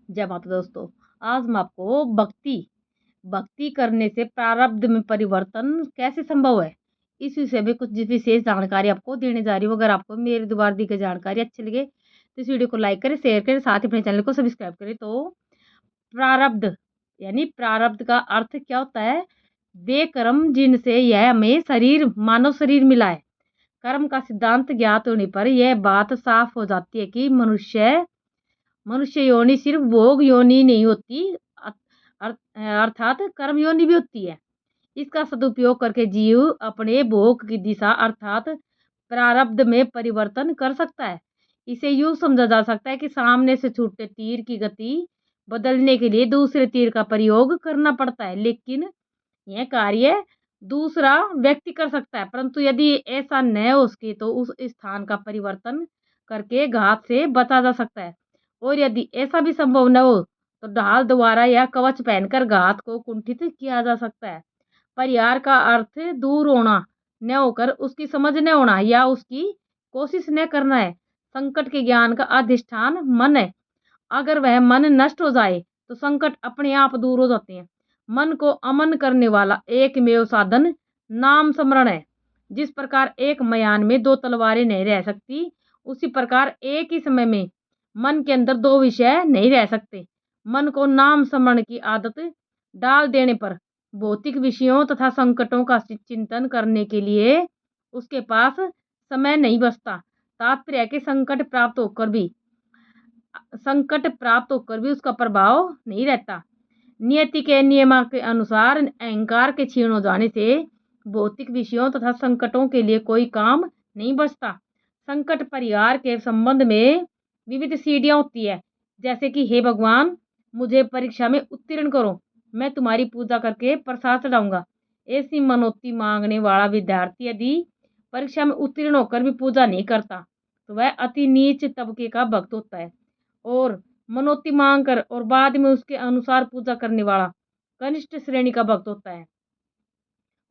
जय माता दोस्तों। आज मैं आपको भक्ति भक्ति करने से प्रारब्ध में परिवर्तन कैसे संभव है, इस विषय में कुछ विशेष जानकारी आपको देने जा रही हूँ। अगर आपको मेरे द्वारा दी गई जानकारी अच्छी लगे तो इस वीडियो को लाइक करें, शेयर करें, साथ ही अपने चैनल को सब्सक्राइब करें। तो प्रारब्ध यानी प्रारब्ध का अर्थ क्या होता है? वे कर्म जिनसे यह हमें मानव शरीर मिला है। कर्म का सिद्धांत ज्ञात होने पर यह बात साफ हो जाती है कि मनुष्य योनि सिर्फ भोग योनि नहीं होती, अर्थात कर्म योनि भी होती है। इसका सदुपयोग करके जीव अपने भोग की दिशा अर्थात प्रारब्ध में परिवर्तन कर सकता है। इसे यूं समझा जा सकता है कि सामने से छूटते तीर की गति बदलने के लिए दूसरे तीर का प्रयोग करना पड़ता है, लेकिन यह कार्य दूसरा व्यक्ति कर सकता है। परंतु यदि ऐसा न हो सके तो उस स्थान का परिवर्तन करके घात से बचा जा सकता है। और यदि ऐसा भी संभव न हो तो ढाल द्वारा या कवच पहनकर घात को कुंठित किया जा सकता है। परिहार का अर्थ दूर होना न होकर उसकी समझ न होना या उसकी कोशिश न करना है। संकट के ज्ञान का अधिष्ठान मन है। अगर वह मन नष्ट हो जाए तो संकट अपने आप दूर हो जाते हैं। मन को अमन करने वाला एकमेव साधन नाम स्मरण है। जिस प्रकार एक मयान में दो तलवारें नहीं रह सकती, उसी प्रकार एक ही समय में मन के अंदर दो विषय नहीं रह सकते। मन को नाम स्मरण की आदत डाल देने पर भौतिक विषयों तथा संकटों का चिंतन करने के लिए उसके पास समय नहीं बचता। तात्पर्य है कि संकट प्राप्त होकर भी उसका प्रभाव नहीं रहता। नियति के नियम के अनुसार अहंकार के क्षीण हो जाने से भौतिक विषयों तथा संकटों के लिए कोई काम नहीं बचता। संकट परिहार के संबंध में विविध सीढ़ियां होती है, जैसे कि हे भगवान, मुझे परीक्षा में उत्तीर्ण करो, मैं तुम्हारी पूजा करके प्रसाद चढ़ाऊंगा। ऐसी मनोती मांगने वाला विद्यार्थी यदि परीक्षा में उत्तीर्ण होकर भी पूजा नहीं करता तो वह अति नीच तबके का भक्त होता है। और मनोती मांग कर और बाद में उसके अनुसार पूजा करने वाला कनिष्ठ श्रेणी का भक्त होता है।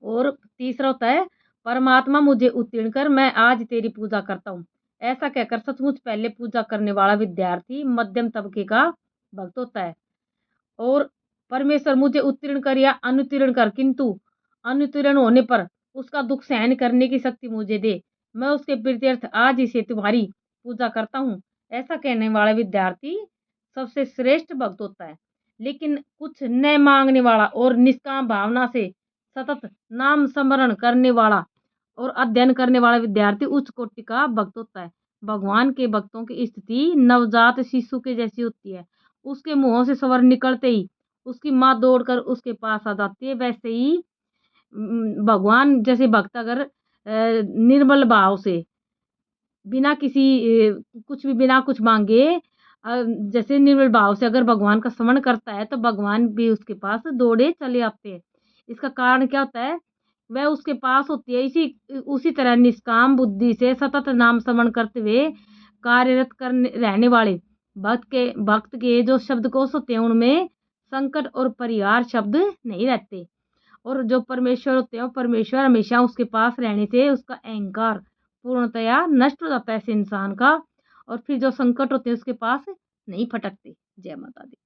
और तीसरा होता है, परमात्मा मुझे उत्तीर्ण कर, मैं आज तेरी पूजा करता हूँ। ऐसा कहकर सचमुच पहले पूजा करने वाला विद्यार्थी मध्यम तबके का भक्त होता है। और परमेश्वर मुझे उत्तीर्ण कर या अनुत्तीर्ण कर, किंतु अनुत्तीर्ण होने पर उसका दुख सहन करने की शक्ति मुझे दे, मैं उसके प्रीत्यर्थ आज ही से तुम्हारी पूजा करता हूँ। ऐसा कहने वाला विद्यार्थी सबसे श्रेष्ठ भक्त होता है। लेकिन कुछ न मांगने वाला और निष्काम भावना से सतत नाम स्मरण करने वाला और अध्ययन करने वाला विद्यार्थी उच्च कोटि का भक्त होता है। भगवान के भक्तों की स्थिति नवजात शिशु के जैसी होती है। उसके मुंहों से स्वर निकलते ही उसकी माँ दौड़कर उसके पास आ जाती है। वैसे ही भगवान जैसे भक्त अगर निर्मल भाव से बिना किसी कुछ भी बिना कुछ मांगे जैसे निर्मल भाव से अगर भगवान का स्मरण करता है तो भगवान भी उसके पास दौड़े चले आते हैं। इसका कारण क्या होता है? वह उसके पास होती है। इसी उसी तरह निष्काम बुद्धि से सतत नाम स्मरण करते हुए कार्यरत करने रहने वाले भक्त के जो शब्दकोश होते हैं उनमें संकट और परिहार शब्द नहीं रहते। और जो परमेश्वर होते हैं वो परमेश्वर हमेशा उसके पास रहने से उसका अहंकार पूर्णतया नष्ट हो जाता है इस इंसान का। और फिर जो संकट होते हैं उसके पास नहीं फटकते। जय माता दी।